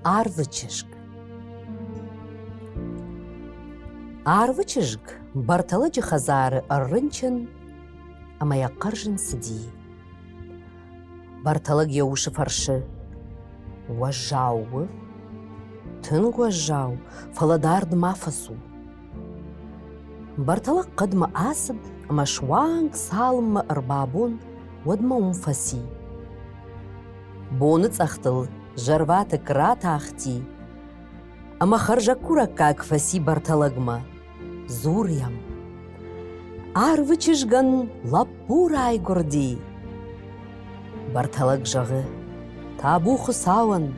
Арвычышк. Арвычышк барталы жихазары аррынчын, амая қаржын сыди. Барталы геуші фаршы. Уажауы, тын уажау, фаладарды мафасу. Барталы қыдмы асыд, ама шуанг салымы ырбабун, уадма умфаси. Боны цахтыл, жарваты крата ахти, ама харжакура как фаси барталыгма, зурям. Арвычышган лапура айгурди. Барталык жағы, табу хусауан,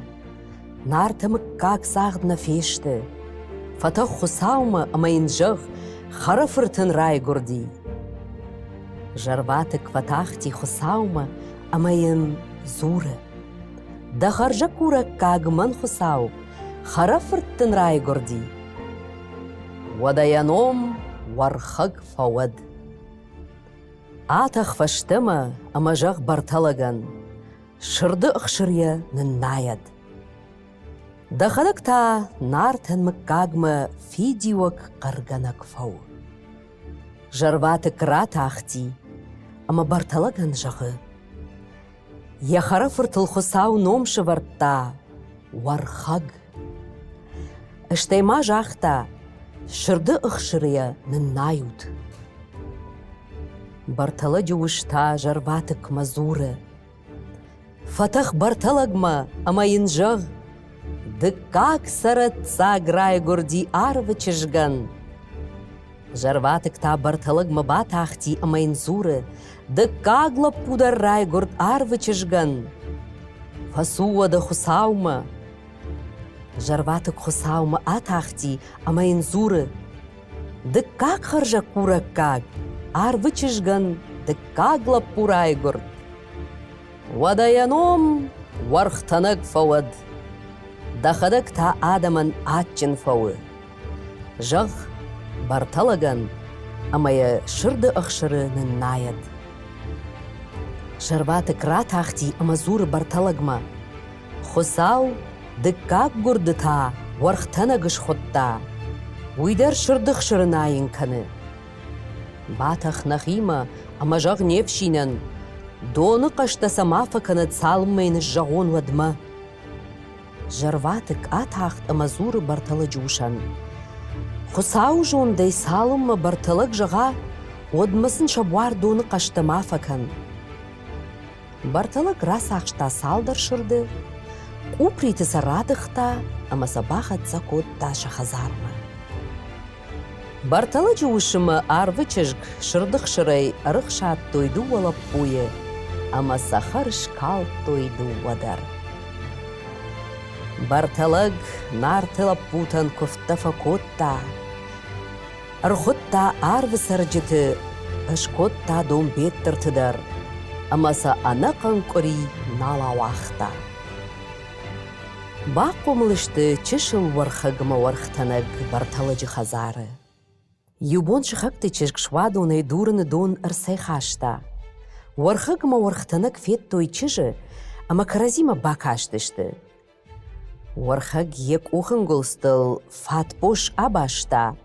нартымы как сағдна фешті, фатах хусаумы амайын жық, харафыртын райгурди. Жарваты кватахти хусаумы амайын зуры. Да харжакура кагман хусау, харафыртын райгурди. Вадаяном вархаг фауад. Атах фаштыма амажақ барталаган, шырды ұқшырия ныннаяд. Дахадакта нартын мыккагмы фидиуак қарганак фау. Жарваты крата ахти, ама барталаган жағы. Яхара фыртыл хусау номшы вартта, вархаг. Іштайма жақта, шырды ұқшырия ныннаюд. Барталы жуышта жарватык мазуры. Фатах барталагма амайын жаг. Да как саратца грай горди арвычышган. Жарватык та барталагма батахти амайын зуры. Да как лапудар рай горд арвычышган. Фасуа да хусаума. Жарватык хусаума атахти амайын зуры. Да как харжакура как. Арвычышган, да кагла пурайгурд. Вадаяном вархтанак фауад. Дахадак та адаман атчын фауы. Жақ барталаган, амая шырды ұқшыры ныннаяд. Жарваты кратахти амазуры барталагма. Хусау, да как гурды та вархтанагыш хотта. Уйдар шырды ұқшырынайын каны. Батах нахима, амажақ невшинан, доны қашта самафа канат салмайны жағон вадма. Жарватык атахт амазуры барталы жушан. Хусау жондай салымы барталык жаға, одмасын шабуар доны қашта мафакан. Барталык рас ақшта салдар шырды, куприты сарадықта, ама сабахат закотта шахазарма. Барталы жуышымы арвычышг шырдық шырай ырықшат тойду олап бойы, ама сахар шкал тойду вадар. Барталык нартылап путан көфтафа котта, ырғытта арвы саржыты ышкотта дом беттіртідар, амаса анақын көри нала вақта. Бақ қомылышты чышыл вархагыма вархтанаг барталы жихазары. Юбон шахакты чешк швадуны дурыны дон ырсай хашта. Вархагыма вархтанак фет той чыжы, ама каразима бакаштышты. Вархаг ек ухын гулстыл фат пош абашта.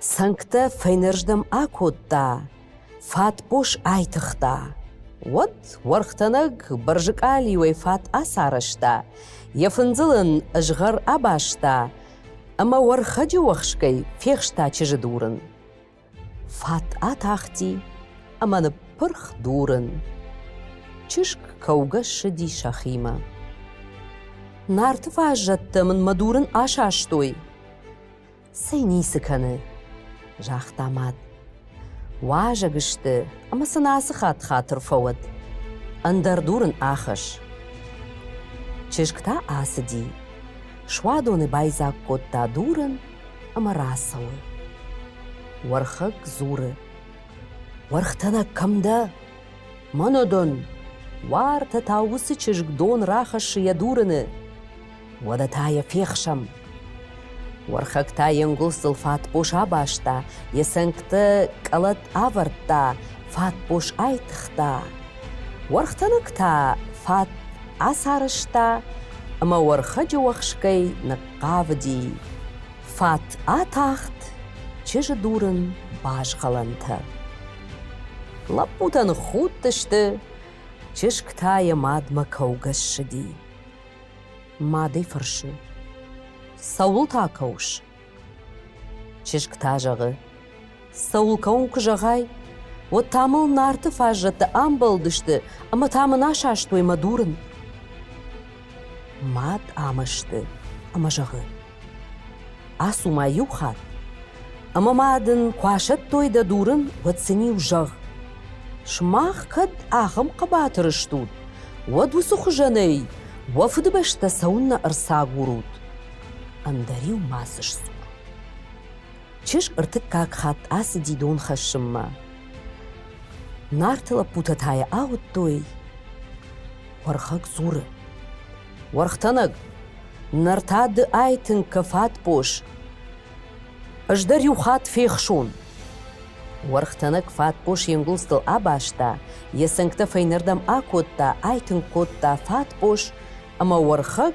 Санкта файнырждам акотта, фат пош айтықта. Вот вархтанак баржык алиуай фат асарышта. Яфынзылын ыжғар абашта. Ама вархаджы уақшкай фехшта чыжы дурын. Фат атахти, аманы пырх дурын. Чышк кауга шыди шахима. Нарты важжаттымын мадурын ашаштой. Сайнисі каны, жақтамад. Важа гышты, ама сынасы хат-хатыр фауад. Андар дурын ахыш. Чышкта асыди. Швадоны байзак котта дурын, ама расауы. Вархаг зуры. Вархтана камда. Манодон. Варта таусы чыжгдон рахашия дурыны. Вадатая фехшам. Вархагта янгулсыл фат пош абашта, есангты калат авартта, фат пош айтықта. Вархтаныкта фат асарышта, ama warxaca waqşkay naqavdi. Fat ataxt, çiş durun baş qalanta. Laputan xutıştı, çiş ktaya madma kavgaşşidi. Madey fırşı, savul takavş. Çiş ktajağı, savul kavun kujağay, o tamıl nartı fajratı ambaldıştı, ama tamın aşaştıyma durun. Mad amıştı, ama jağı. Asuma yuxat, ama madın quaşat toyda durun, vatsini ujağ. Şmağ kad ağım qabatırıştud, vad vusu xujanay, vafıdı başta savunna ırsa gurud. Andariu masış sur. Çiş ırtık kakhat ası didon xaşımma. Nartıla putataya ağıt toy. Varxak zuru. Varxtanag, nartadı aytın kafat poş. Ajdar yuxat feyxşun. Varxtanag fat poş yengulstıl abaşta, yesankta feynerdam akotta, aytın kotta fat poş, ama varxak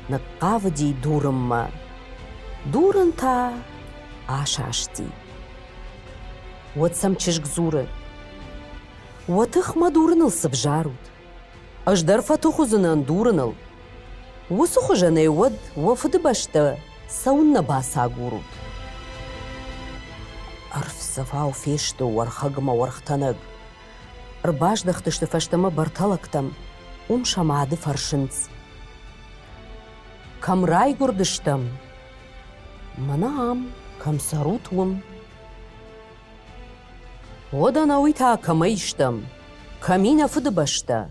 naqavdi durumma. Durun ta aşaşti. Vatsam çişk zuru. Vatıxma durunıl sıbjarud. Ajdar fatuxuzınan durunıl. Vusu xujanay vad vafıdı başta savunna basa gurud. Arf zafau feştu warxagma warxtanag. Arbaş daxtıştı faştama bartalaktam. Şamadı farşınц. Kamray gurdıştam. Manam kam sarutwum. Odanavy ta kamayştam. Kamina fıdı başta.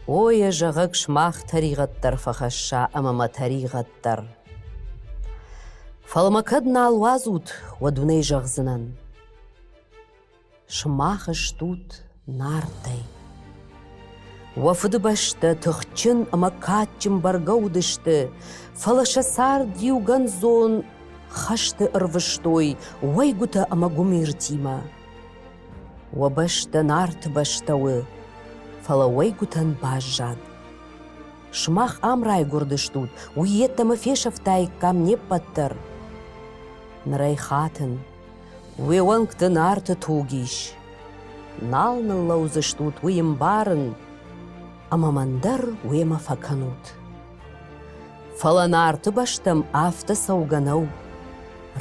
Oya jağak şmağ tarigattar faxaşşa amama tarigattar. Falmakad nalwazut wadunay jağzınan. Şmağıştut nartay. Wafıdı başta tıxçın ama kaççın bargaudıştı. Falaşa sar diyugan zon xaştı ırvıştoy. Vayguta ama gumirtima. Wabaşta nartı baştavı. Fala vaygutan bajjad. Şmağ amray gurdıştut. Uyettamı feşaftay kamne pattar. Naray xatın. Wewankta nartı tugiş. Nalnılla uzıştut uyim barın. Ama mandar uyema fakanut. Falan artı baştam afta savganau.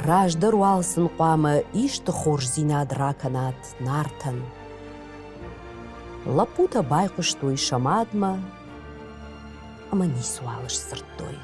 Rajdar walsın qama iştı xorj zinad rakanat nartan. Laputa bayquş toy şamadma. Ama nisu alış sırttoy.